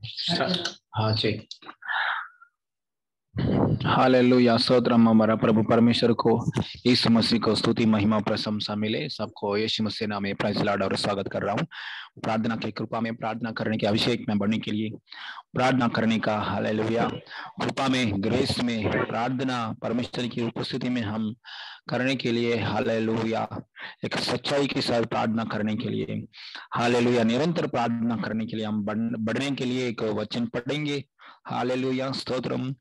हाँ जी। हालेलुया, स्तोत्रम हमारा प्रभु परमेश्वर को, यीशु मसीह को स्तुति महिमा प्रशंसा मिले। सबको यीशु मसीह नाम में प्रेज़ लॉर्ड और स्वागत कर रहा हूँ। प्रार्थना की कृपा में, प्रार्थना करने के अभिषेक में बढ़ने के लिए प्रार्थना करने का, हालेलुया, कृपा में, ग्रेस में प्रार्थना परमेश्वर की उपस्थिति में हम करने के लिए, हालेलुया, एक सच्चाई के साथ प्रार्थना करने के लिए, हालेलुया, निरंतर प्रार्थना करने के लिए हम बढ़ने के लिए एक वचन पढ़ेंगे। हालेलुया, स्तोत्रम।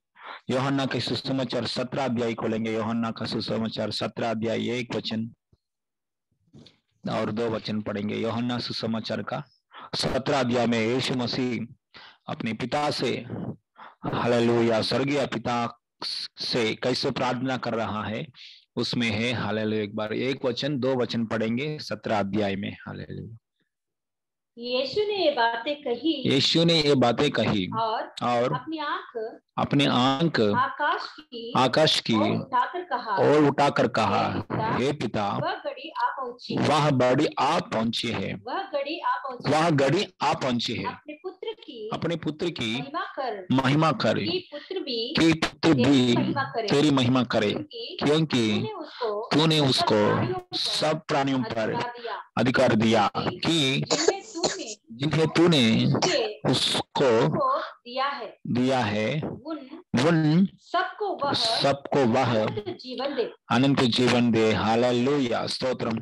यूहन्ना के सुसमाचार 17 अध्याय खोलेंगे। यूहन्ना का सुसमाचार 17 अध्याय 1 वचन और 2 वचन पढ़ेंगे। यूहन्ना सुसमाचार का 17 अध्याय में यीशु मसीह अपने पिता से, हालेलुया, स्वर्गीय पिता से कैसे प्रार्थना कर रहा है उसमें है। हालेलुया, एक बार 1 वचन 2 वचन पढ़ेंगे 17 अध्याय में। हालेलुया। यीशु ने ये बातें कही, यीशु ने ये बातें कही और अपनी आंख आकाश की और उठाकर कहा, हे पिता, वह बड़ी आ पहुंची है, वह घड़ी आ पहुंची है। अपने पुत्र की महिमा कर कि पुत्र भी तेरी महिमा करे, क्योंकि तूने उसको सब प्राणियों पर अधिकार दिया कि जिन्हें तूने उसको दिया है उन सबको वह अनंत जीवन दे। हालेलुया, स्तोत्रम।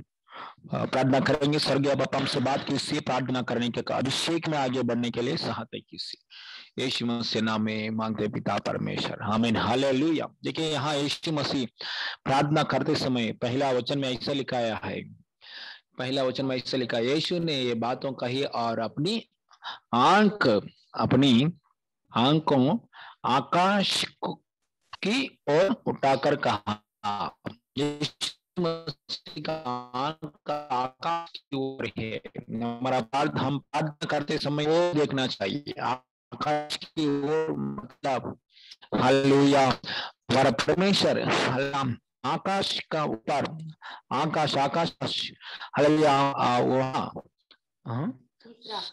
प्रार्थना करेंगे। स्वर्गीय बाबा, हमसे बात कीजिए, प्रार्थना करने के अभिषेक में आगे बढ़ने के लिए सहायता कीजिए। यीशु मसीह नाम में मांगते पिता परमेश्वर, आमीन। हालेलुया। देखिए, यहाँ यीशु मसीह प्रार्थना करते समय पहला वचन में ऐसा लिखाया है, पहला वचन में ऐसा लिखा, यीशु ने ये बातों कही और अपनी आंखों आकाश की ओर उठाकर कहा। यीशु मसीह का आंख आकाश की ओर है। हमारा हम प्रार्थना करते समय वो देखना चाहिए, आकाश की ओर, मतलब हालेलुया, हमारा परमेश्वर आकाश का ऊपर, आकाश हालेलुया, वहाँ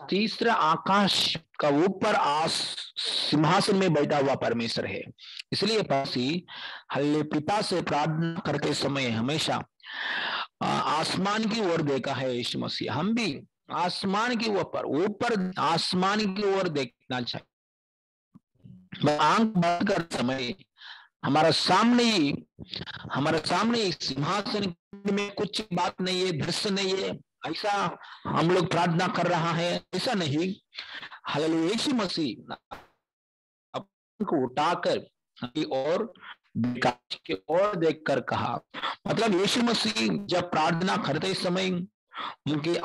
तीसरा आकाश का ऊपर सिंहासन में बैठा हुआ परमेश्वर है। इसलिए पासी हल्ले पिता से प्रार्थना करते समय हमेशा आसमान की ओर देखा है यीशु मसीह। हम भी आसमान की ऊपर आसमान की ओर देखना चाहिए। आंख बंद कर समय हमारा सामने सिंहासन में कुछ बात नहीं है, दृश्य नहीं है, ऐसा हम लोग प्रार्थना कर रहा है, ऐसा नहीं। हालेलुया, यीशु मसीह को उठाकर और की ओर देखकर कहा, मतलब यीशु मसीह जब प्रार्थना करते समय उनके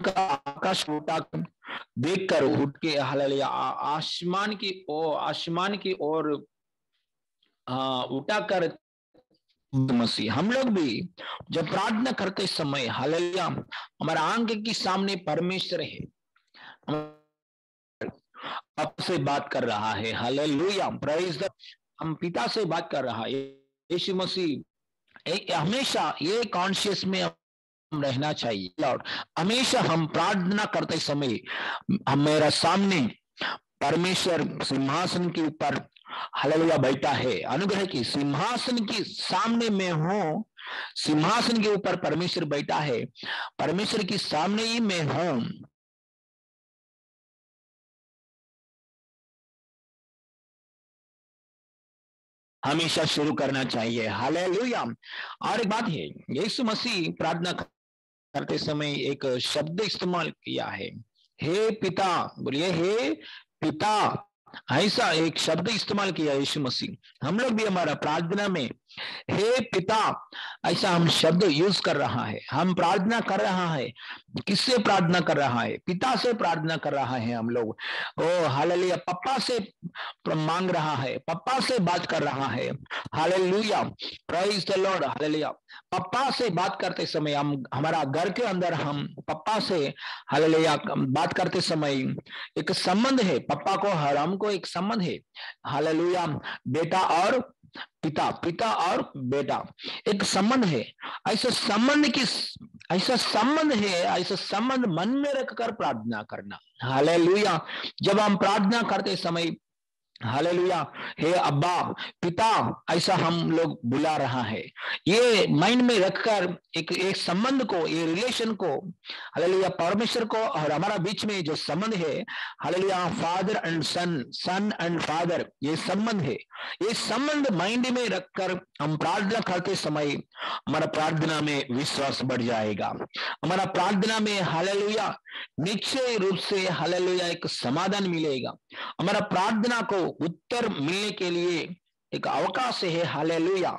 आकाश उठाकर देखकर उठ के, हालेलुया, आसमान की ओर उठाकर मसीह, हम लोग भी जब प्रार्थना करते समय, हालेलुया, हमारा आंख के सामने परमेश्वर है, आपसे बात कर रहा है। हालेलुया, प्रेज द, हम पिता से बात कर रहा है। यीशु मसीह हमेशा ये कॉन्शियस में हम रहना चाहिए, लॉर्ड, हमेशा हम प्रार्थना करते समय हमारा सामने परमेश्वर सिंहासन के ऊपर, हालेलुया, बैठा है। अनुग्रह की सिंहासन के सामने मैं हूं, सिंहासन के ऊपर परमेश्वर बैठा है, परमेश्वर के सामने ही मैं हूं। हमेशा शुरू करना चाहिए। हालेलुया। और एक बात है, यीशु मसीह प्रार्थना करते समय एक शब्द इस्तेमाल किया है, हे पिता, बोलिए, हे पिता, ऐसा एक शब्द इस्तेमाल किया यीशु मसीह। हम लोग भी हमारा प्रार्थना में हे पिता ऐसा हम शब्द यूज कर रहा है। हम प्रार्थना कर रहा है, किससे प्रार्थना कर रहा है? पिता से प्रार्थना कर रहा है हम लोग। ओ हालेलुया, पप्पा से मांग रहा है, पप्पा से बात कर रहा है। Hallelujah, praise the Lord. Hallelujah, पप्पा से बात करते समय हम, हमारा घर के अंदर हम पप्पा से, हालेलुया, बात करते समय एक संबंध है, पप्पा को और हमको एक संबंध है। हालेलुया, बेटा और पिता, पिता और बेटा एक संबंध है। ऐसा संबंध मन में रखकर प्रार्थना करना। हालेलुया। जब हम प्रार्थना करते समय हालेलुया, हे अब्बा पिता, ऐसा हम लोग बुला रहा है, ये माइंड में रखकर एक संबंध को, ये रिलेशन को, हालेलुया, परमेश्वर को और हमारा बीच में जो संबंध है, hallelujah, father and son, son and father, ये संबंध है। ये संबंध माइंड में रखकर हम प्रार्थना करते समय हमारा प्रार्थना में विश्वास बढ़ जाएगा। हमारा प्रार्थना में हालेलुया निश्चय रूप से हालेलुया एक समाधान मिलेगा। हमारा प्रार्थना को उत्तर मिलने के लिए एक अवकाश है। हालेलुया।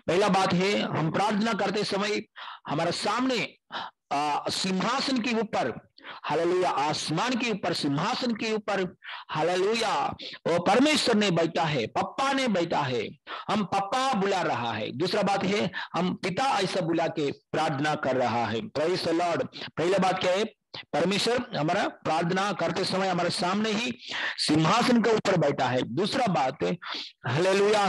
पहला बात है, हम प्रार्थना करते समय हमारे सामने सिंहासन के ऊपर, हालेलुया, आसमान के ऊपर सिंहासन के ऊपर, हालेलुया, वो परमेश्वर ने बैठा है, पप्पा ने बैठा है, हम पप्पा बुला रहा है। दूसरा बात है, हम पिता ऐसा बुला के प्रार्थना कर रहा है। Praise the Lord. पहला बात क्या है, परमेश्वर हमारा प्रार्थना करते समय हमारे सामने ही सिंहासन के ऊपर बैठा है। दूसरा बात है, हालेलुया,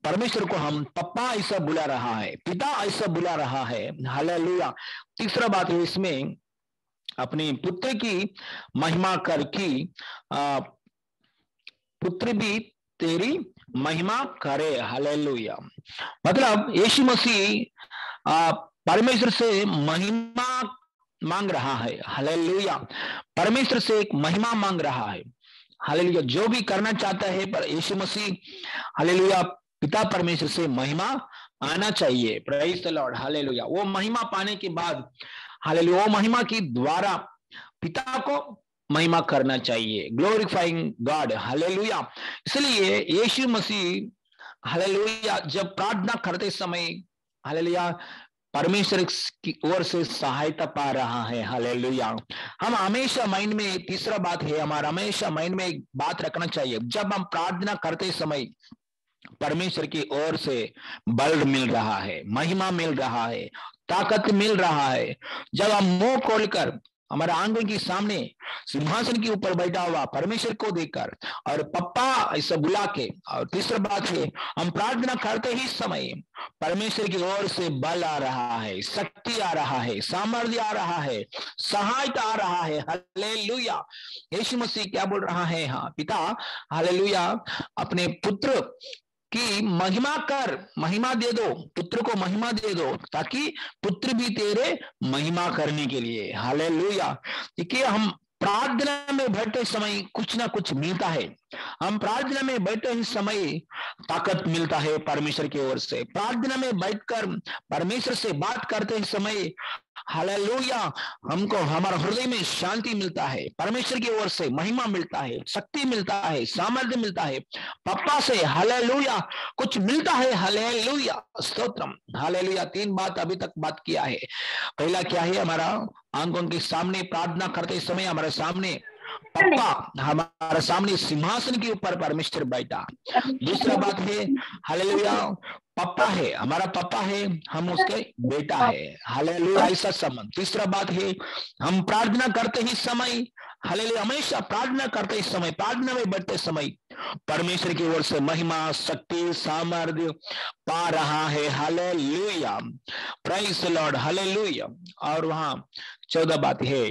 परमेश्वर को हम पप्पा ऐसा बुला रहा है, पिता ऐसा बुला रहा है। हालेलुया। तीसरा बात है, इसमें अपने पुत्र की महिमा कर की, पुत्र भी तेरी महिमा करे। हालेलुया। मतलब यीशु मसीह परमेश्वर से महिमा मांग रहा है। हालेलुया। परमेश्वर से एक महिमा मांग रहा है। हालेलुया। जो भी करना चाहता है पर यीशु मसीह, हालेलुया, पिता परमेश्वर से महिमा आना चाहिए। Praise the Lord. हालेलुया। वो महिमा पाने के बाद, हालेलुया, वो महिमा की द्वारा पिता को महिमा करना चाहिए, ग्लोरीफाइंग गॉड। हालेलुया। इसलिए यीशु मसीह, हालेलुया, जब प्रार्थना करते समय, हालेलुया, परमेश्वर की ओर से सहायता पा रहा है। हालेलुया। हम हमेशा माइंड में, तीसरा बात है, हमारा हमेशा माइंड में एक बात रखना चाहिए, जब हम प्रार्थना करते समय परमेश्वर की ओर से बल मिल रहा है, महिमा मिल रहा है, ताकत मिल रहा है। जब हम मुंह खोलकर हमारे आंगन के सामने सिंहासन के ऊपर बैठा हुआ परमेश्वर को देखकर और पप्पा ऐसा बुला के, और तीसरी बात है, हम प्रार्थना करते ही समय परमेश्वर की ओर से बल आ रहा है, शक्ति आ रहा है, सामर्थ्य आ रहा है, सहायता आ रहा है। हालेलुया। यीशु मसीह क्या बोल रहा है? हाँ पिता, हालेलुया, अपने पुत्र की महिमा कर, महिमा दे दो, पुत्र को महिमा दे दो, ताकि पुत्र भी तेरे महिमा करने के लिए। हालेलुया। देखिए, हम प्रार्थना में बैठे समय कुछ ना कुछ मिलता है। हम प्रार्थना में बैठे ही समय ताकत मिलता है परमेश्वर की ओर से। प्रार्थना में बैठकर परमेश्वर से बात करते समय, हालेलुया, हमको हमारे हृदय में शांति मिलता है, परमेश्वर की ओर से महिमा मिलता है, शक्ति मिलता है, सामर्थ्य मिलता है, पप्पा से हालेलुया कुछ मिलता है। हालेलुया, स्तोत्रम। हालेलुया। तीन बात अभी तक बात किया है। पहला क्या है? हमारा आंगन के सामने प्रार्थना करते समय हमारे सामने पप्पा, हमारे सामने सिंहासन के ऊपर परमेश्वर बैठा। दूसरा बात है, हालेलुया, पप्पा है, हमारा पप्पा है, हम उसके बेटा है। हालेलुया, ऐसा संबंध। तीसरा बात है, हम प्रार्थना करते ही समय, हालेलुया, हमेशा प्रार्थना करते ही समय, प्रार्थना में बैठते समय परमेश्वर की ओर से महिमा, शक्ति, सामर्थ्य पा रहा है। Hallelujah, praise the Lord. Hallelujah. और वहां 14 बात है,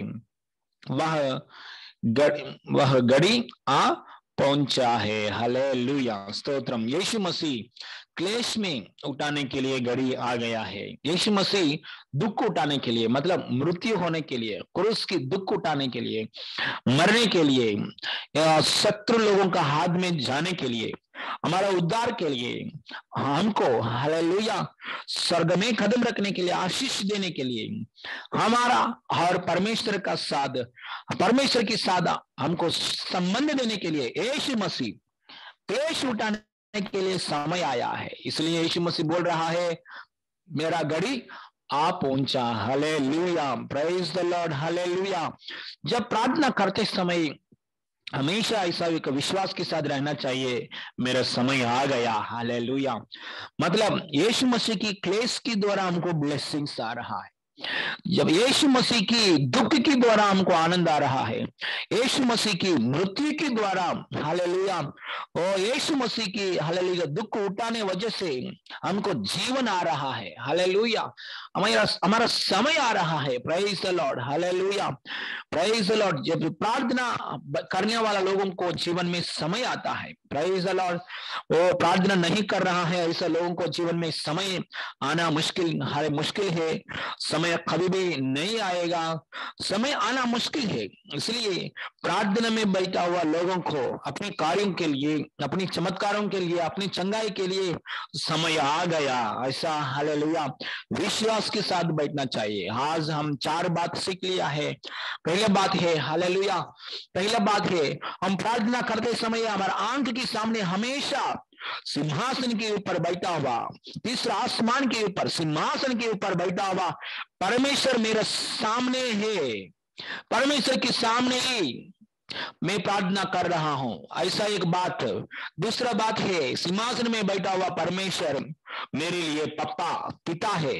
वह घड़ी आ पहुंचा है। हालेलुया, स्तोत्रम। यीशु मसीह क्लेश में उठाने के लिए घड़ी आ गया है। यीशु मसीह दुख उठाने के लिए, मतलब मृत्यु होने के लिए, क्रूस की दुख उठाने के लिए, मरने के लिए, शत्रु लोगों का हाथ में जाने के लिए, हमारा उद्धार के लिए, हमको हालेलुया स्वर्ग में कदम रखने के लिए, आशीष देने के लिए, हमारा और परमेश्वर का साथ, परमेश्वर के साथ हमको संबंध देने के लिए यीशु मसीह क्लेश उठाने के लिए समय आया है। इसलिए यीशु मसीह बोल रहा है, मेरा घड़ी आ पहुंचा। Hallelujah, praise the Lord. Hallelujah. जब प्रार्थना करते समय हमेशा ऐसा एक विश्वास के साथ रहना चाहिए, मेरा समय आ गया। हालेलुया। मतलब यीशु मसीह की क्लेश के द्वारा हमको ब्लेसिंग्स आ रहा है। जब यीशु मसीह की दुख के द्वारा हमको आनंद आ रहा है, यीशु मसीह की मृत्यु के द्वारा, हालेलुया, और यीशु मसीह की हालेलुया दुख उठाने वजह से हमको जीवन आ रहा है, हालेलुया, हमारा समय आ रहा है। Praise the Lord, hallelujah, praise the Lord. जब प्रार्थना करने वाला लोगों को जीवन में समय आता है, प्रेज द लॉर्ड, वो प्रार्थना नहीं कर रहा है ऐसे लोगों को जीवन में समय आना मुश्किल है। समय कभी भी नहीं आएगा, समय आना मुश्किल है। इसलिए प्रार्थना में बैठा हुआ लोगों को अपने कार्यों के लिए, अपनी चमत्कारों के लिए, अपनी चंगाई के लिए समय आ गया, ऐसा हालेलुया विश्वास के साथ बैठना चाहिए। आज हम 4 बात सीख लिया है। पहला बात है, हालेलुया, पहला बात है, हम प्रार्थना करते समय हमारे आंख के सामने हमेशा सिंहासन के ऊपर बैठा हुआ, तीसरा आसमान के ऊपर सिंहासन के ऊपर बैठा हुआ परमेश्वर मेरे सामने है, परमेश्वर के सामने ही मैं प्रार्थना कर रहा हूं, ऐसा एक बात। दूसरा बात है, सिंहासन में बैठा हुआ परमेश्वर मेरे लिए पापा पिता है,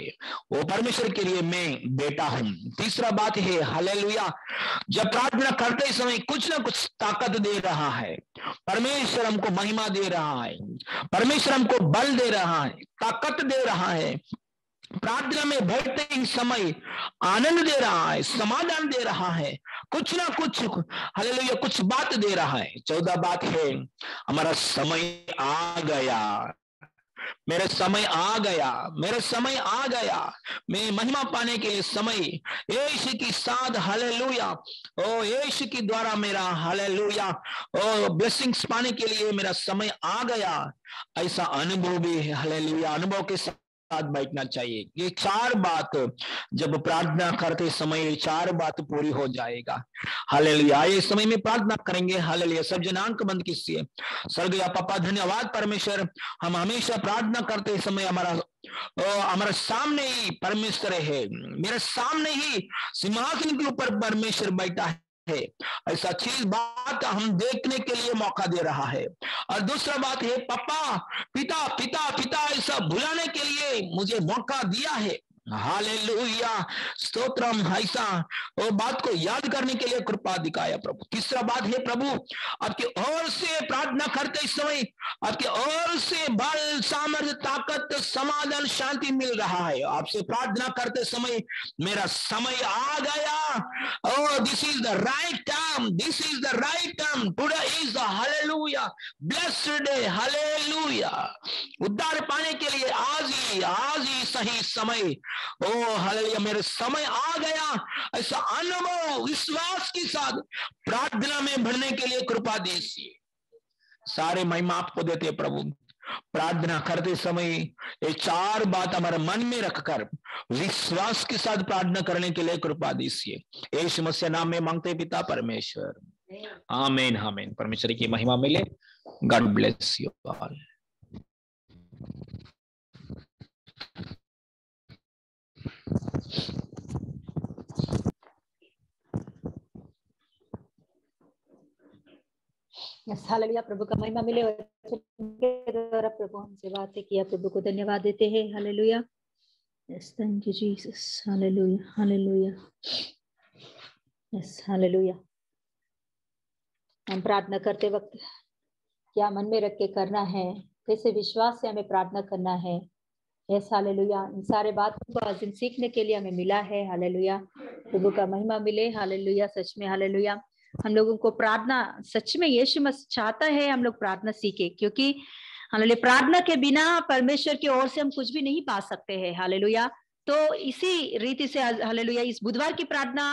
वो परमेश्वर के लिए मैं बेटा हूं। तीसरा बात है, हालेलुया, जब प्रार्थना करते समय कुछ ना कुछ ताकत दे रहा है, परमेश्वर हमको महिमा दे रहा है, परमेश्वर हमको बल दे रहा है, ताकत दे रहा है, प्रार्थना में बैठते ही समय आनंद दे रहा है, समाधान दे रहा है, कुछ ना कुछ हालेलुया कुछ बात दे रहा है। 14 बात है, हमारा समय आ गया, मेरे समय आ गया, मेरे समय आ गया, मैं महिमा पाने के लिए समय यीशु के साथ, हालेलुया, ओ यीशु के द्वारा मेरा हालेलुया ओ ब्लेसिंग्स पाने के लिए मेरा समय आ गया, ऐसा अनुभव भी है। हालेलुया, अनुभव के साथ बैठना चाहिए। ये 4 बात जब प्रार्थना करते समय ये 4 बात पूरी हो जाएगा। हालेलुया, इस समय में प्रार्थना करेंगे। हालेलुया, सब जन आंख बंद कीजिए। स्वर्गीय पापा धन्यवाद परमेश्वर, हम हमेशा प्रार्थना करते समय हमारा सामने ही परमेश्वर है, मेरे सामने ही सिंहासन के ऊपर परमेश्वर बैठा है, ऐसा चीज बात हम देखने के लिए मौका दे रहा है। और दूसरा बात है, पापा पिता पिता पिता ऐसा बुलाने के लिए मुझे मौका दिया है। हालेलुया, स्तोत्रम, ऐसा वो बात को याद करने के लिए कृपा दिखाया प्रभु। तीसरा बात है, प्रभु आपके ओर से प्रार्थना करते समय आपके ओर से बल, सामर्थ्य, ताकत, समाधान, शांति मिल रहा है। आपसे प्रार्थना करते समय मेरा समय आ गया। Oh, this is the right time, this is the right time, today is the hallelujah blessed day, hallelujah, उद्धार पाने के लिए आज ही सही समय। ओ हालेलुया, मेरे समय आ गया, ऐसा अनुभव विश्वास के साथ प्रार्थना में बढ़ने के लिए कृपा दीजिए। सारे महिमा आपको देते प्रभु। प्रार्थना करते समय ये 4 बात हमारे मन में रखकर विश्वास के साथ प्रार्थना करने के लिए कृपा दीजिए। यीशु मसीह नाम में मांगते पिता परमेश्वर, आमीन आमीन। परमेश्वर की महिमा मिले। God bless you all. Hallelujah, प्रभु का महिमा मिले। और द्वारा प्रभु हमसे बातें किया, प्रभु को धन्यवाद देते हैं। Hallelujah, yes, thank you Jesus. Hallelujah hallelujah, yes hallelujah. हम प्रार्थना करते वक्त क्या मन में रख के करना है, कैसे विश्वास से हमें प्रार्थना करना है, यस हालेलुया, इन सारे बातों को आज दिन सीखने के लिए हमें मिला है। हालेलुया, प्रभु का महिमा मिले। हालेलुया, सच में हालेलुया, हम लोगों को प्रार्थना सच में यीशु मसीह चाहता है हम लोग प्रार्थना सीखे, क्योंकि हालेलुया प्रार्थना के बिना परमेश्वर की ओर से हम कुछ भी नहीं पा सकते हैं। हालेलुया, तो इसी रीति से हालेलुया इस बुधवार की प्रार्थना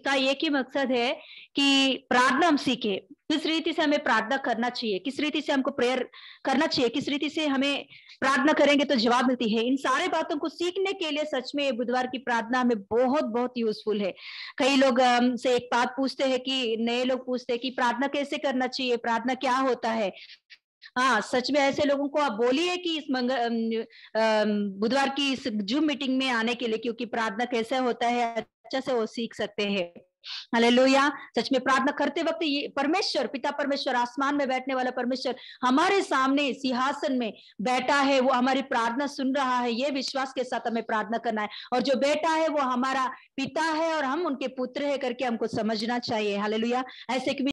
का एक ही मकसद है कि प्रार्थना हम सीखे, किस रीति से हमें प्रार्थना करना चाहिए, किस रीति से हमको प्रेयर करना चाहिए, किस रीति से हमें प्रार्थना करेंगे तो जवाब मिलती है। इन सारे बातों को सीखने के लिए सच में बुधवार की प्रार्थना हमें बहुत बहुत यूजफुल है। कई लोग से एक बात पूछते हैं कि नए लोग पूछते हैं कि प्रार्थना कैसे करना चाहिए, प्रार्थना क्या होता है। हाँ, सच में ऐसे लोगों को आप बोलिए कि इस बुधवार की इस जूम मीटिंग में आने के लिए, क्योंकि प्रार्थना कैसे होता है अच्छा से वो सीख सकते हैं। हालेलुया। सच में प्रार्थना करते वक्त ये परमेश्वर, पिता परमेश्वर, आसमान में बैठने वाला परमेश्वर हमारे सामने सिंहासन में बैठा है, वो हमारी प्रार्थना सुन रहा है, ये विश्वास के साथ हमें प्रार्थना करना है। और जो बेटा है वो हमारा पिता है और हम उनके पुत्र है करके हमको समझना चाहिए। हालेलुया। ऐसे